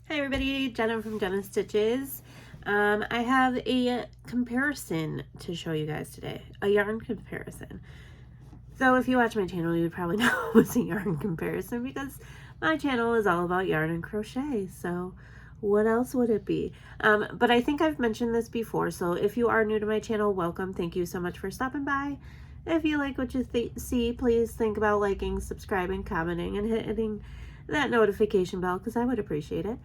Hi everybody, Jenna from Jenna Stitches. I have a comparison to show you guys today, a yarn comparison. So if you watch my channel, you would probably know it was a yarn comparison because my channel is all about yarn and crochet. So what else would it be? But I think I've mentioned this before. So if you are new to my channel, welcome. Thank you so much for stopping by. If you like what you see, please think about liking, subscribing, commenting, and hitting that notification bell because I would appreciate it.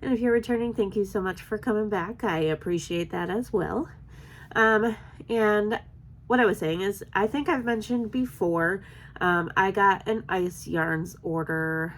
And if you're returning, thank you so much for coming back. I appreciate that as well. And what I was saying is, I think I've mentioned before, I got an Ice Yarns order.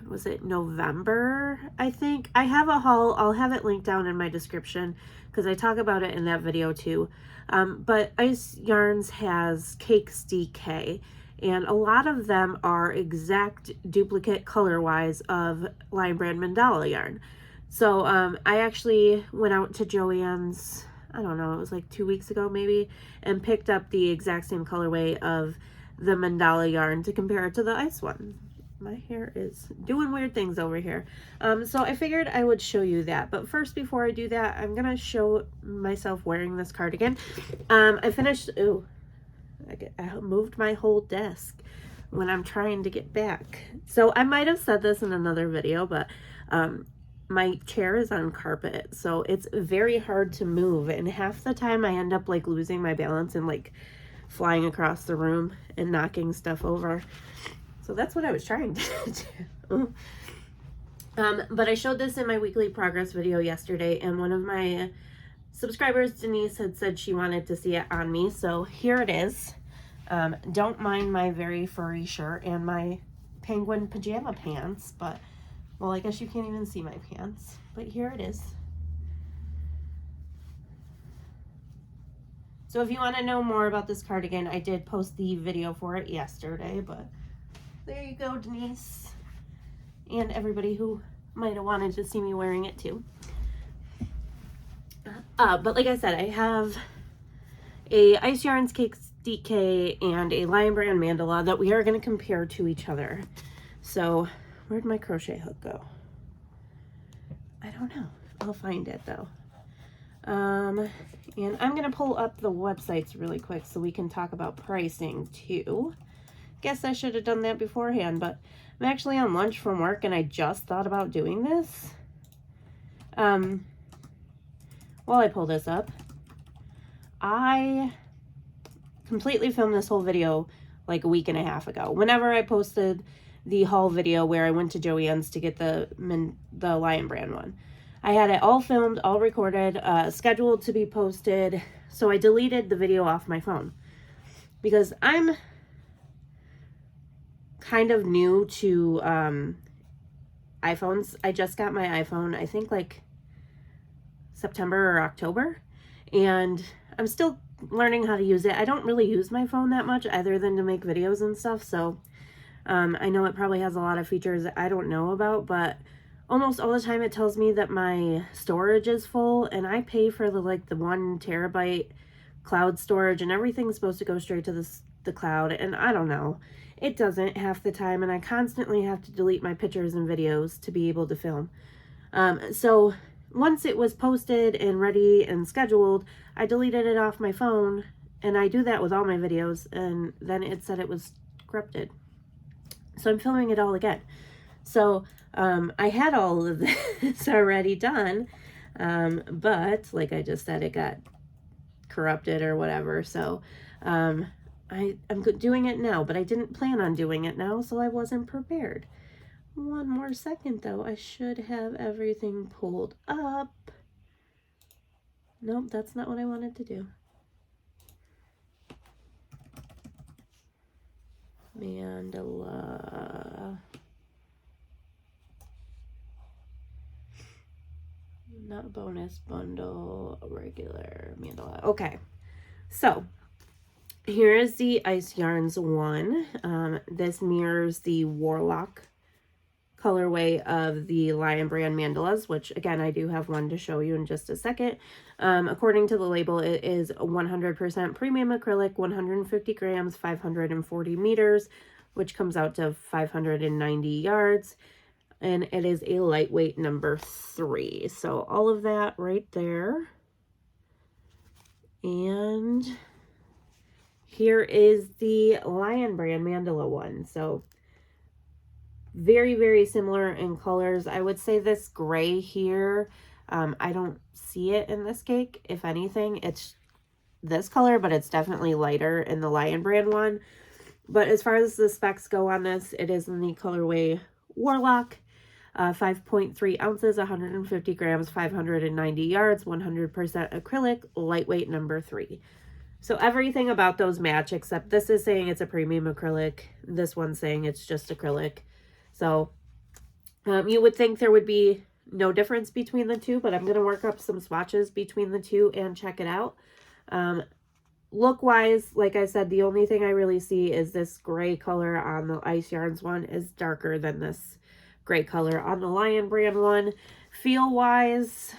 Was it November? I think. I have a haul. I'll have it linked down in my description because I talk about it in that video too. But Ice Yarns has Cakes DK. And a lot of them are exact duplicate color-wise of Lionbrand Mandala yarn. So I actually went out to Joann's, I don't know, it was like 2 weeks ago maybe, and picked up the exact same colorway of the Mandala yarn to compare it to the ice one. My hair is doing weird things over here. So I figured I would show you that. But first, before I do that, I'm going to show myself wearing this cardigan. I finished... Ooh. I moved my whole desk when I'm trying to get back. So I might have said this in another video, but my chair is on carpet, so it's very hard to move. And half the time I end up like losing my balance and like flying across the room and knocking stuff over. So that's what I was trying to do. But I showed this in my weekly progress video yesterday, and one of my subscribers, Denise, had said she wanted to see it on me, so here it is. Don't mind my very furry shirt and my penguin pajama pants, but, well, I guess you can't even see my pants, but here it is. So if you want to know more about this cardigan, I did post the video for it yesterday, but there you go, Denise, and everybody who might have wanted to see me wearing it too. But like I said, I have a Ice Yarns Cakes DK and a Lionbrand Mandala that we are going to compare to each other. So where'd my crochet hook go? I don't know. I'll find it though. And I'm going to pull up the websites really quick so we can talk about pricing too. Guess I should have done that beforehand, but I'm actually on lunch from work and I just thought about doing this. While I pull this up, I completely filmed this whole video like a week and a half ago. Whenever I posted the haul video where I went to Joann's to get the Lionbrand one. I had it all filmed, all recorded, scheduled to be posted, so I deleted the video off my phone. Because I'm kind of new to iPhones. I just got my iPhone, I think like September or October, and I'm still learning how to use it. I don't really use my phone that much other than to make videos and stuff, so I know it probably has a lot of features that I don't know about, but almost all the time it tells me that my storage is full, and I pay for the 1 terabyte cloud storage, and everything's supposed to go straight to the cloud, and I don't know. It doesn't half the time, and I constantly have to delete my pictures and videos to be able to film. So once it was posted and ready and scheduled, I deleted it off my phone, and I do that with all my videos, and then it said it was corrupted. So I'm filming it all again. So I had all of this already done, but like I just said, it got corrupted or whatever. So I'm doing it now, but I didn't plan on doing it now, so I wasn't prepared. One more second though, I should have everything pulled up. Nope, that's not what I wanted to do. Mandala. Not bonus bundle, regular Mandala. Okay, so here is the Ice Yarns one. This mirrors the Warlock colorway of the Lionbrand Mandalas, which again, I do have one to show you in just a second. According to the label, it is 100% premium acrylic, 150 grams, 540 meters, which comes out to 590 yards. and it is a lightweight number 3. So all of that right there. And here is the Lionbrand Mandala one. So very, very similar in colors. I would say this gray here, I don't see it in this cake. If anything, it's this color, but it's definitely lighter in the Lionbrand one. But as far as the specs go on this, it is in the colorway Warlock. 5.3 ounces, 150 grams, 590 yards, 100% acrylic, lightweight number 3. So everything about those match, except this is saying it's a premium acrylic. This one's saying it's just acrylic. So you would think there would be no difference between the two, but I'm going to work up some swatches between the two and check it out. Look-wise, like I said, the only thing I really see is this gray color on the Ice Yarns one is darker than this gray color on the Lionbrand one. Feel-wise,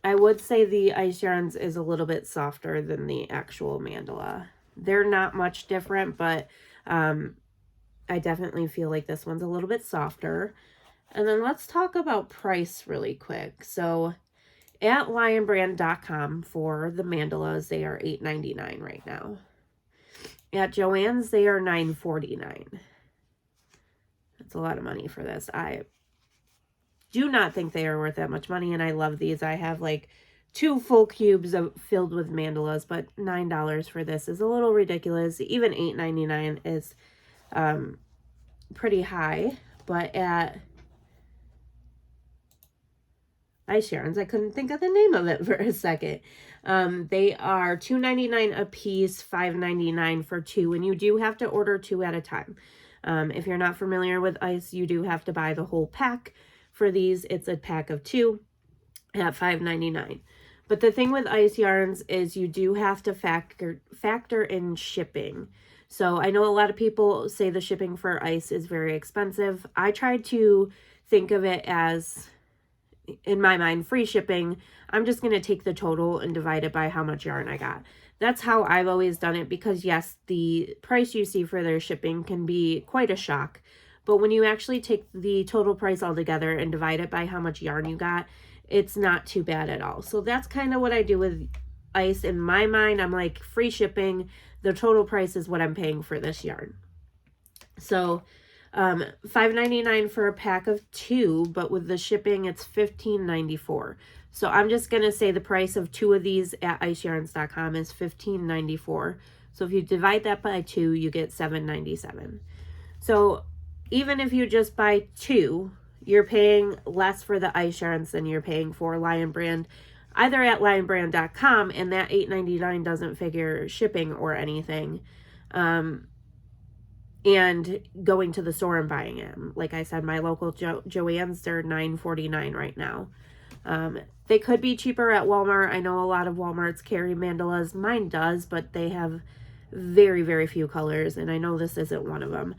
I would say the Ice Yarns is a little bit softer than the actual Mandala. They're not much different, but I definitely feel like this one's a little bit softer. And then let's talk about price really quick. So at lionbrand.com for the Mandalas, they are $8.99 right now. At Joann's, they are $9.49. That's a lot of money for this. I do not think they are worth that much money, and I love these. I have like 2 full cubes filled with mandalas, but $9 for this is a little ridiculous. Even $8.99 is pretty high, but at Ice Yarns, I couldn't think of the name of it for a second. They are $2.99 a piece, $5.99 for 2, and you do have to order 2 at a time. If you're not familiar with ice, you do have to buy the whole pack. For these, it's a pack of 2 at $5.99. But the thing with Ice Yarns is you do have to factor in shipping. So I know a lot of people say the shipping for ice is very expensive. I tried to think of it as, in my mind, free shipping. I'm just going to take the total and divide it by how much yarn I got. That's how I've always done it, because yes, the price you see for their shipping can be quite a shock. But when you actually take the total price all together and divide it by how much yarn you got, it's not too bad at all. So that's kind of what I do with ice. In my mind, I'm like, free shipping, the total price is what I'm paying for this yarn. So $5.99 for a pack of 2, but with the shipping, it's $15.94. So I'm just going to say the price of 2 of these at iceyarns.com is $15.94. So if you divide that by 2, you get $7.97. So even if you just buy 2, you're paying less for the Ice Yarns than you're paying for Lionbrand, either at lionbrand.com, and that $8.99 doesn't figure shipping or anything. And going to the store and buying them. Like I said, my local Joann's, they're $9.49 right now. They could be cheaper at Walmart. I know a lot of Walmarts carry mandalas. Mine does, but they have very, very few colors, and I know this isn't one of them.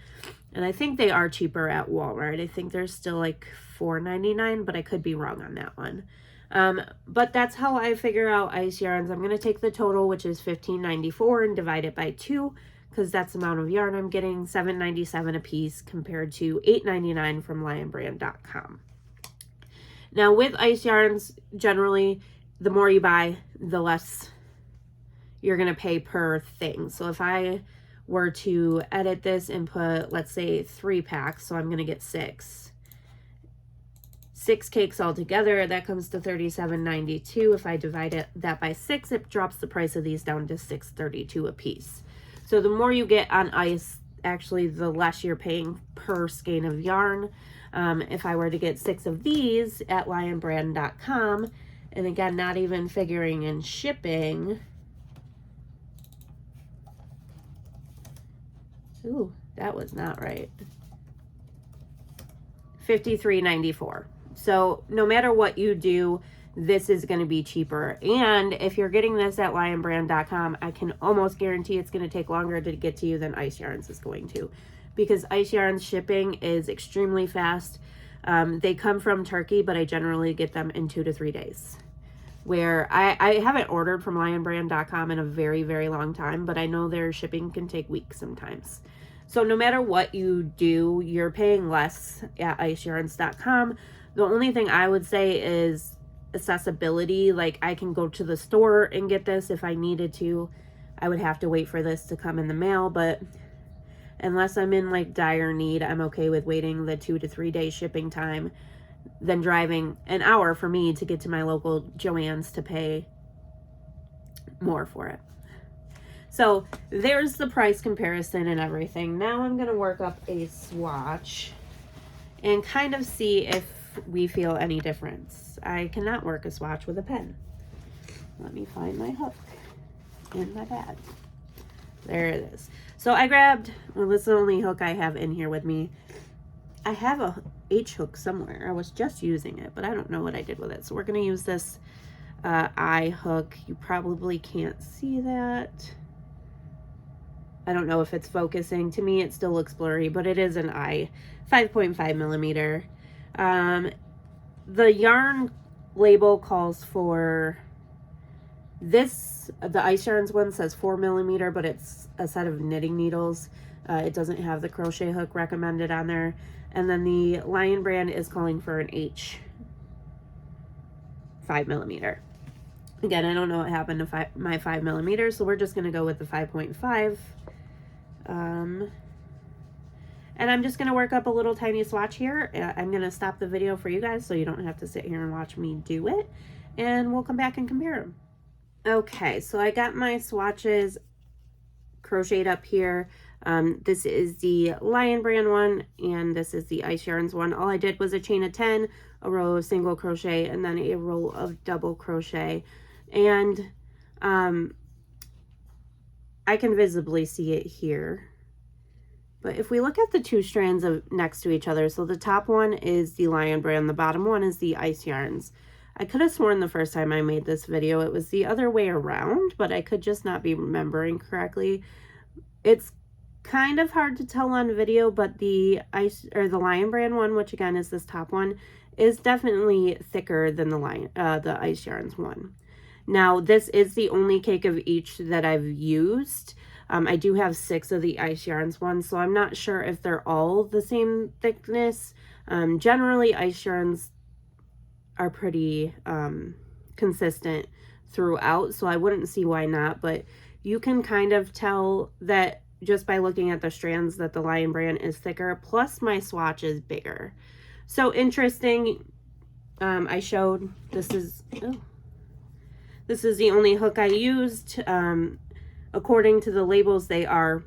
And I think they are cheaper at Walmart. I think they're still like $4.99, but I could be wrong on that one. But that's how I figure out Ice Yarns. I'm going to take the total, which is $15.94, and divide it by 2, because that's the amount of yarn I'm getting, $7.97 a piece compared to $8.99 from lionbrand.com. Now with Ice Yarns, generally, the more you buy, the less you're going to pay per thing. So if I were to edit this and put, let's say, 3 packs, so I'm going to get 6 cakes all together, that comes to $37.92. If I divide that by 6, it drops the price of these down to $6.32 a piece. So the more you get on ice, actually, the less you're paying per skein of yarn. If I were to get 6 of these at lionbrand.com, and again, not even figuring in shipping. Ooh, that was not right. $53.94. So no matter what you do, this is going to be cheaper. And if you're getting this at lionbrand.com, I can almost guarantee it's going to take longer to get to you than Ice Yarns is going to, because Ice Yarns shipping is extremely fast. They come from Turkey, but I generally get them in 2 to 3 days. Where I haven't ordered from lionbrand.com in a very, very long time, but I know their shipping can take weeks sometimes. So no matter what you do, you're paying less at iceyarns.com. The only thing I would say is accessibility. Like, I can go to the store and get this if I needed to. I would have to wait for this to come in the mail, but unless I'm in like dire need, I'm okay with waiting the 2 to 3 day shipping time than driving an hour for me to get to my local Joann's to pay more for it. So there's the price comparison and everything. Now I'm going to work up a swatch and kind of see if we feel any difference. I cannot work a swatch with a pen. Let me find my hook in my bag. There it is. So I grabbed, well, this is the only hook I have in here with me. I have a H hook somewhere. I was just using it, but I don't know what I did with it. So we're going to use this I hook. You probably can't see that. I don't know if it's focusing. To me, it still looks blurry, but it is an I, 5.5 millimeter. The yarn label calls for this. The Ice Yarns one says 4 millimeter, but it's a set of knitting needles. It doesn't have the crochet hook recommended on there. And then the Lionbrand is calling for an H, 5 millimeter. Again, I don't know what happened to my 5 millimeters, so we're just going to go with the 5.5. And I'm just going to work up a little tiny swatch here. I'm going to stop the video for you guys so you don't have to sit here and watch me do it. And we'll come back and compare them. Okay, so I got my swatches crocheted up here. This is the Lionbrand one, and this is the Ice Yarns one. All I did was a chain of 10, a row of single crochet, and then a row of double crochet. And I can visibly see it here. But if we look at the two strands of next to each other, so the top one is the Lionbrand, the bottom one is the Ice Yarns. I could have sworn the first time I made this video it was the other way around, but I could just not be remembering correctly. It's kind of hard to tell on video, but the Lionbrand one, which again is this top one, is definitely thicker than the Ice Yarns one. Now, this is the only cake of each that I've used. I do have 6 of the Ice Yarns ones, so I'm not sure if they're all the same thickness. Generally, Ice Yarns are pretty consistent throughout, so I wouldn't see why not, but you can kind of tell that just by looking at the strands that the Lionbrand is thicker, plus my swatch is bigger. So interesting. I showed, this is the only hook I used. According to the labels, they are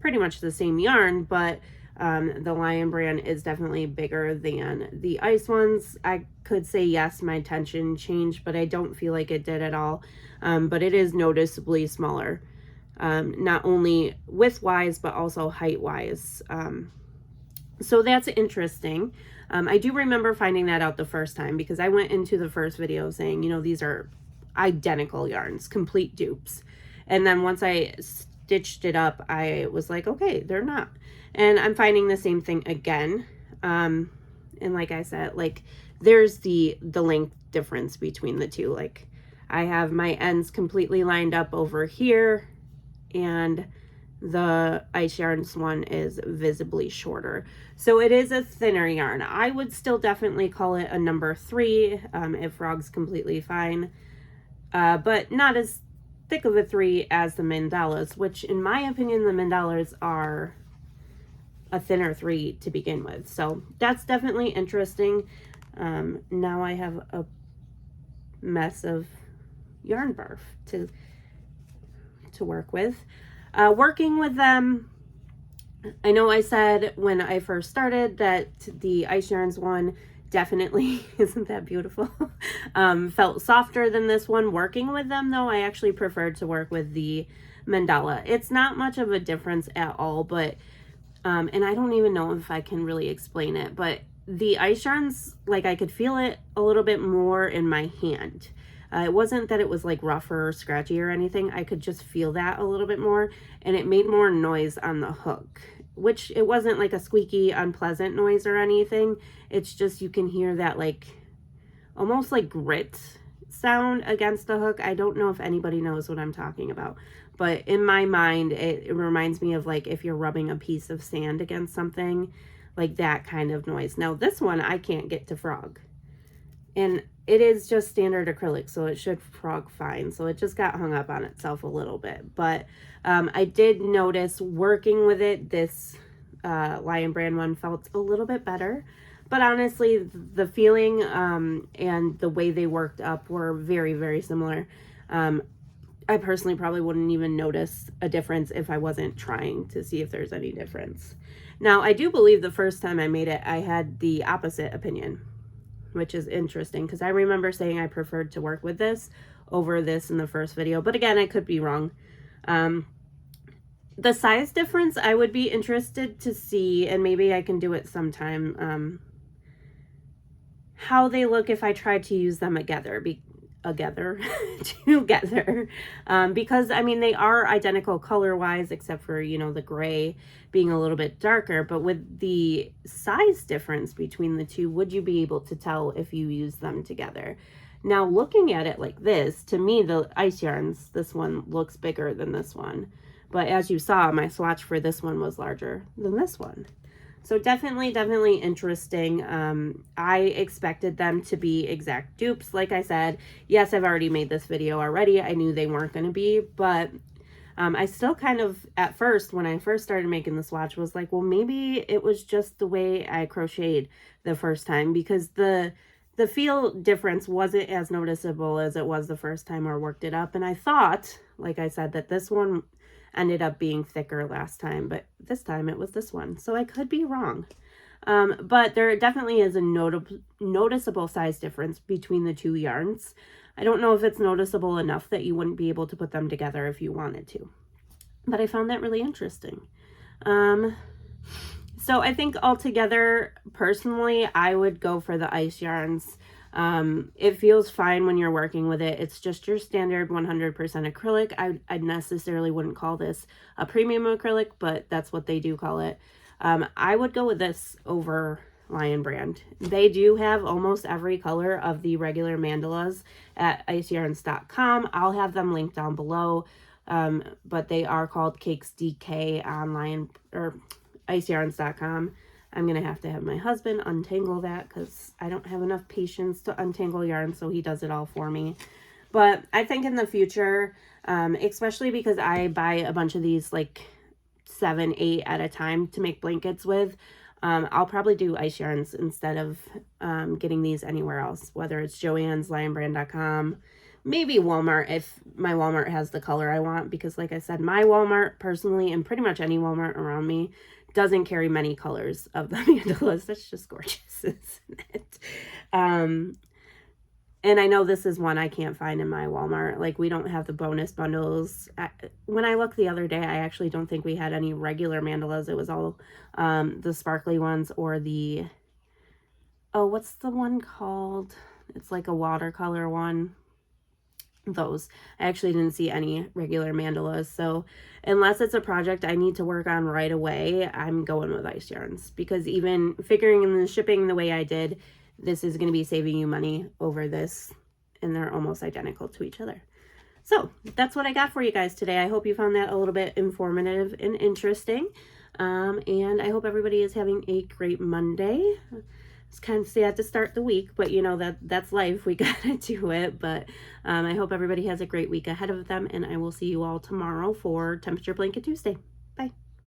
pretty much the same yarn, but the Lionbrand is definitely bigger than the ice ones. I could say yes, my tension changed, but I don't feel like it did at all. But it is noticeably smaller, not only width-wise, but also height-wise. So that's interesting. I do remember finding that out the first time because I went into the first video saying, you know, these are identical yarns, complete dupes. And then once I stitched it up, I was like, okay, they're not. And I'm finding the same thing again. And like I said, like there's the length difference between the two. Like I have my ends completely lined up over here, and the Ice Yarns one is visibly shorter. So it is a thinner yarn. I would still definitely call it a number 3 if Frog's completely fine. But not as thick of a 3 as the Mandalas, which in my opinion, the Mandalas are a thinner 3 to begin with. So that's definitely interesting. Now I have a mess of yarn barf to work with. Working with them, I know I said when I first started that the Ice Yarns one definitely, isn't that beautiful, felt softer than this one. Working with them though, I actually preferred to work with the Mandala. It's not much of a difference at all, but and I don't even know if I can really explain it, but the Ice Yarns, like I could feel it a little bit more in my hand. It wasn't that it was like rougher or scratchy or anything. I could just feel that a little bit more, and it made more noise on the hook, which it wasn't like a squeaky, unpleasant noise or anything. It's just you can hear that like almost like grit sound against the hook. I don't know if anybody knows what I'm talking about, but in my mind, it reminds me of like if you're rubbing a piece of sand against something, like that kind of noise. Now this one I can't get to frog, and it is just standard acrylic, so it should frog fine. So it just got hung up on itself a little bit. But I did notice working with it, this Lionbrand one felt a little bit better. But honestly, the feeling and the way they worked up were very, very similar. I personally probably wouldn't even notice a difference if I wasn't trying to see if there's any difference. Now, I do believe the first time I made it, I had the opposite opinion, which is interesting because I remember saying I preferred to work with this over this in the first video. But again, I could be wrong. The size difference, I would be interested to see, and maybe I can do it sometime, how they look if I tried to use them together, because I mean they are identical color wise, except for, you know, the gray being a little bit darker. But with the size difference between the two, would you be able to tell if you use them together? Now looking at it like this, to me the ice yarns, this one looks bigger than this one, but as you saw, my swatch for this one was larger than this one. So definitely interesting. I expected them to be exact dupes. Like I said, yes, I've already made this video already. I knew they weren't going to be, but I still kind of, at first, when I first started making the swatch, was like, well, maybe it was just the way I crocheted the first time, because the feel difference wasn't as noticeable as it was the first time I worked it up. And I thought, like I said, that this one ended up being thicker last time, but this time it was this one, so I could be wrong. But there definitely is a noticeable size difference between the two yarns. I don't know if it's noticeable enough that you wouldn't be able to put them together if you wanted to, but I found that really interesting. So I think altogether, personally, I would go for the ice yarns. It feels fine when you're working with it. It's just your standard 100% acrylic. I necessarily wouldn't call this a premium acrylic, but that's what they do call it. I would go with this over Lionbrand. They do have almost every color of the regular mandalas at iceyarns.com. I'll have them linked down below, but they are called Cakes DK on iceyarns.com. I'm going to have my husband untangle that because I don't have enough patience to untangle yarn, so he does it all for me. But I think in the future, especially because I buy a bunch of these like 7, 8 at a time to make blankets with, I'll probably do ice yarns instead of getting these anywhere else, whether it's Joann's, Lionbrand.com, maybe Walmart if my Walmart has the color I want, because like I said, my Walmart personally, and pretty much any Walmart around me, doesn't carry many colors of the mandalas. That's just gorgeous, isn't it? And I know this is one I can't find in my Walmart. Like, we don't have the bonus bundles. When I looked the other day, I actually don't think we had any regular mandalas. It was all the sparkly ones, or the, oh, what's the one called? It's like a watercolor one. Those. I actually didn't see any regular mandalas, so unless it's a project I need to work on right away, I'm going with ice yarns, because even figuring in the shipping the way I did, this is going to be saving you money over this, and they're almost identical to each other. So that's what I got for you guys today. I hope you found that a little bit informative and interesting, and I hope everybody is having a great Monday. It's kind of sad to start the week, but you know, that's life. We gotta do it. But I hope everybody has a great week ahead of them, and I will see you all tomorrow for Temperature Blanket Tuesday. Bye.